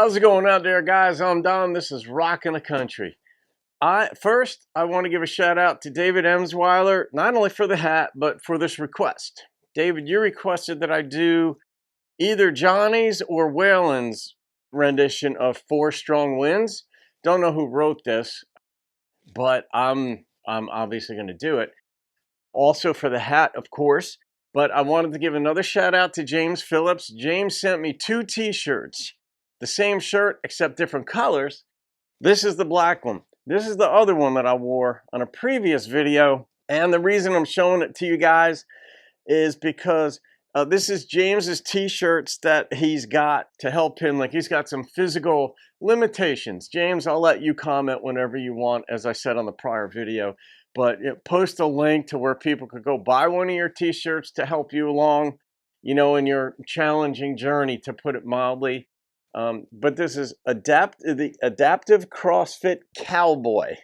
How's it going out there, guys? I'm Don. This is Rockin' the Country. First, I want to give a shout out to David Emsweiler, not only for the hat, but for this request. David, you requested that I do either Johnny's or Waylon's rendition of Four Strong Winds. Don't know who wrote this, but I'm obviously going to do it. Also for the hat, of course, but I wanted to give another shout out to James Phillips. James sent me 2 t-shirts. The same shirt, except different colors. This is the black one. This is the other one that I wore on a previous video. And the reason I'm showing it to you guys is because this is James's t-shirts that he's got to help him. Like, he's got some physical limitations. James, I'll let you comment whenever you want, as I said on the prior video. But post a link to where people could go buy one of your t-shirts to help you along, in your challenging journey, to put it mildly. But this is the Adaptive CrossFit Cowboy.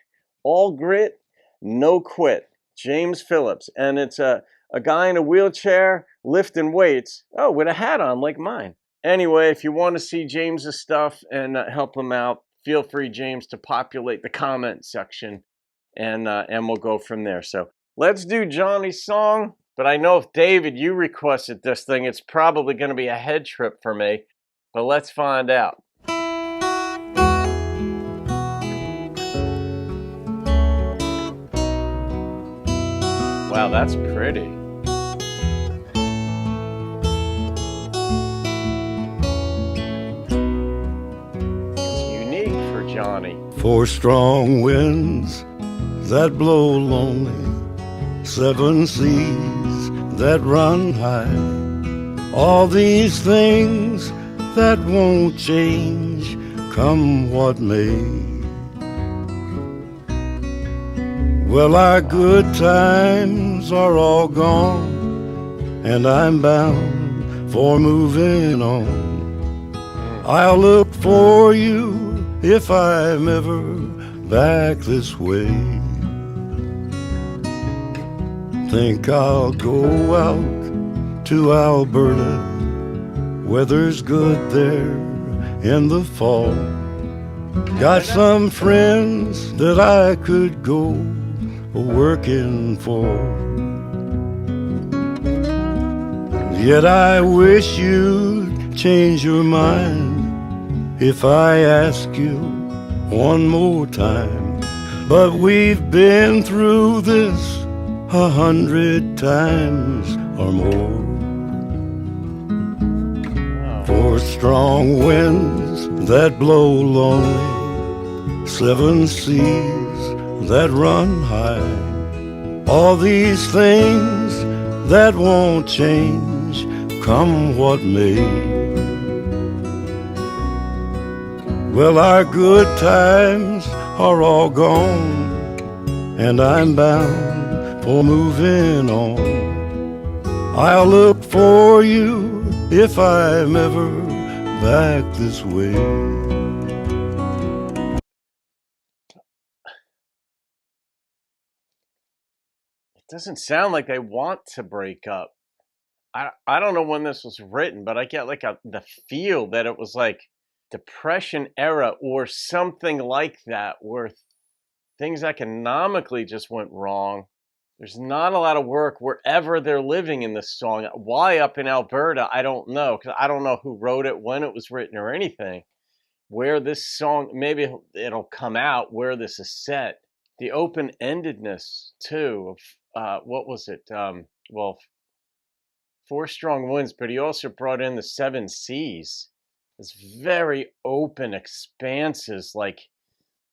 All grit, no quit. James Phillips. And it's a guy in a wheelchair lifting weights. Oh, with a hat on like mine. Anyway, if you want to see James's stuff and help him out, feel free, James, to populate the comment section. And we'll go from there. So let's do Johnny's song. But I know if David, you requested this thing, it's probably going to be a head trip for me. But let's find out. Wow, that's pretty. It's unique for Johnny. Four strong winds that blow lonely, 7 seas that run high, all these things that won't change, come what may. Well, our good times are all gone, and I'm bound for moving on. I'll look for you if I'm ever back this way. Think I'll go out to Alberta, weather's good there in the fall. Got some friends that I could go working for. Yet I wish you'd change your mind if I ask you one more time. But we've been through this 100 times or more. Four strong winds that blow lonely, 7 seas that run high, all these things that won't change, come what may. Well, our good times are all gone, and I'm bound for moving on. I'll look for you if I'm ever back this way. It doesn't sound like they want to break up. I don't know when this was written, but I get like the feel that it was like Depression era or something like that, where things economically just went wrong. There's not a lot of work wherever they're living in this song. Why up in Alberta, I don't know, because I don't know who wrote it, when it was written, or anything. Where this song, maybe it'll come out where this is set. The open-endedness, too, of, what was it? Well, Four Strong Winds, but he also brought in the 7 seas. It's very open expanses, like,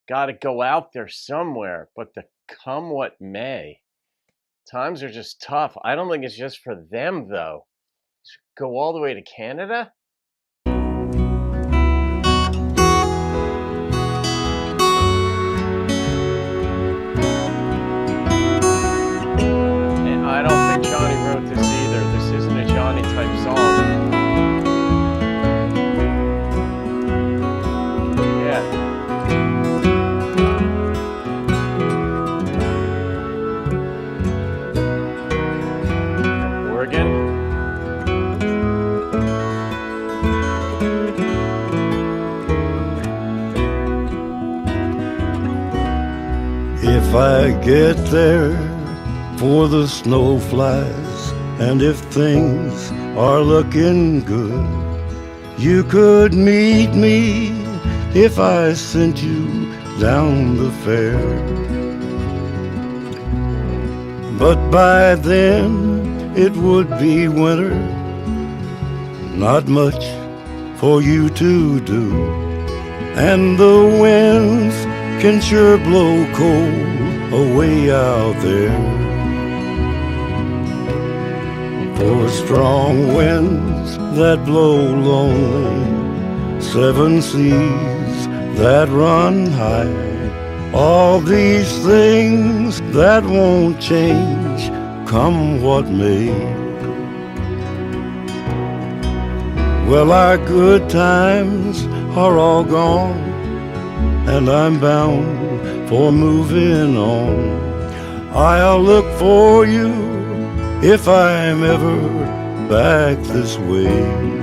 got to go out there somewhere, but the come what may. Times are just tough. I don't think it's just for them, though. Go all the way to Canada? And I don't think Johnny wrote this either. This isn't a Johnny-type song. I get there for the snow flies, and if things are looking good, you could meet me if I sent you down the fair. But by then it would be winter, not much for you to do, and the winds can sure blow cold away out there. For strong winds that blow lonely, 7 seas that run high, all these things that won't change, come what may. Well, our good times are all gone, and I'm bound for moving on. I'll look for you if I'm ever back this way.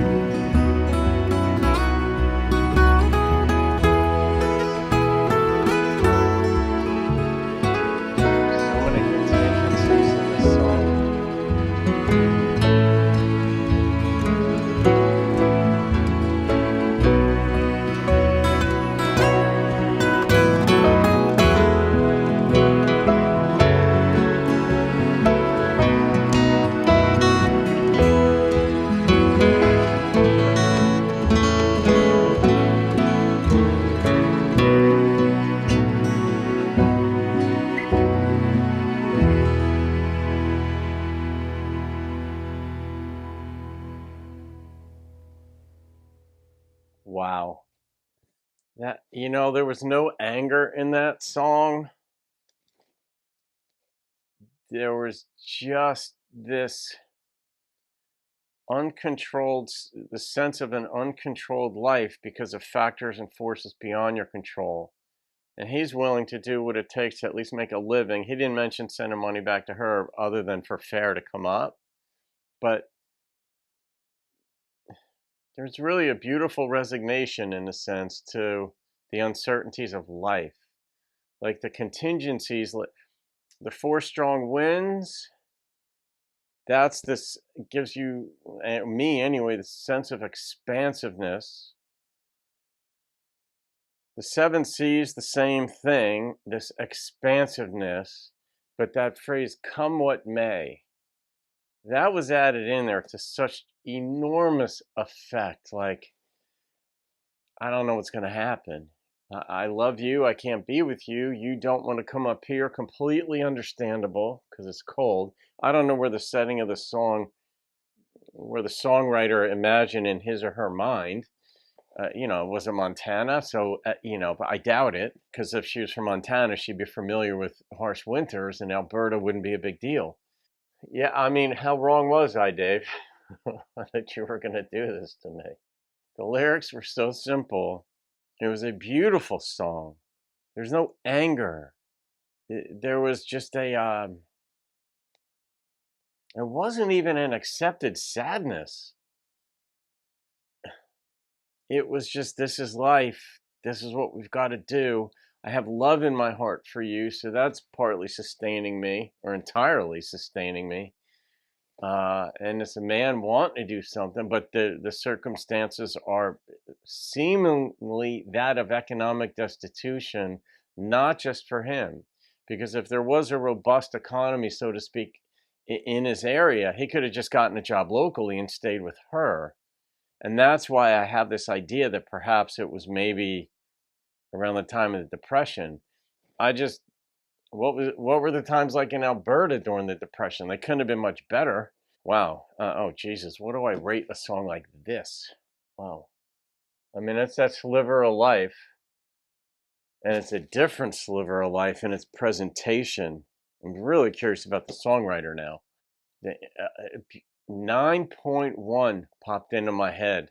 Wow. That, there was no anger in that song. There was just this the sense of an uncontrolled life because of factors and forces beyond your control. And he's willing to do what it takes to at least make a living. He didn't mention sending money back to her other than for fare to come up. But there's really a beautiful resignation, in a sense, to the uncertainties of life. Like the contingencies, the 4 strong winds, gives you, me anyway, the sense of expansiveness. The 7 seas, the same thing, this expansiveness, but that phrase, come what may, that was added in there to such enormous effect. Like, I don't know what's going to happen. I love you. I can't be with you. You don't want to come up here. Completely understandable because it's cold. I don't know where the setting of the song, where the songwriter imagined in his or her mind. Was it Montana? So, but I doubt it, because if she was from Montana, she'd be familiar with harsh winters, and Alberta wouldn't be a big deal. Yeah, I mean, how wrong was I, Dave? That you were going to do this to me. The lyrics were so simple. It was a beautiful song. There's no anger. There was just it wasn't even an accepted sadness. It was just, this is life. This is what we've got to do. I have love in my heart for you, so that's partly sustaining me, or entirely sustaining me. And it's a man wanting to do something, but the circumstances are seemingly that of economic destitution, not just for him. Because if there was a robust economy, so to speak, in his area, he could have just gotten a job locally and stayed with her. And that's why I have this idea that perhaps it was maybe around the time of the Depression. What were the times like in Alberta during the Depression? They couldn't have been much better. Wow. Oh, Jesus. What do I rate a song like this? Wow. I mean, it's that sliver of life. And it's a different sliver of life in its presentation. I'm really curious about the songwriter now. The 9.1 popped into my head.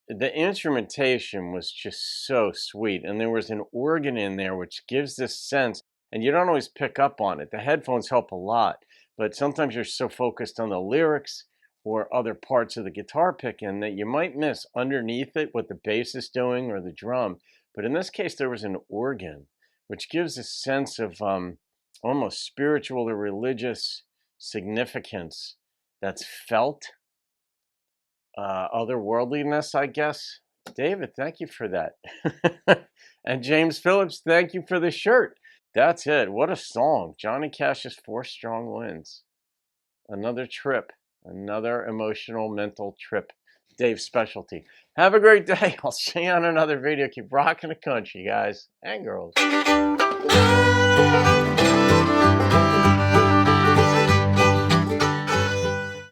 The instrumentation was just so sweet. And there was an organ in there which gives this sense, and you don't always pick up on it. The headphones help a lot, but sometimes you're so focused on the lyrics or other parts of the guitar picking that you might miss underneath it what the bass is doing or the drum. But in this case, there was an organ, which gives a sense of almost spiritual or religious significance that's felt, otherworldliness, I guess. David, thank you for that. And James Phillips, thank you for the shirt. That's it. What a song. Johnny Cash's 4 Strong Winds. Another trip, another emotional, mental trip. Dave's specialty. Have a great day. I'll see you on another video. Keep rocking the country, guys and girls.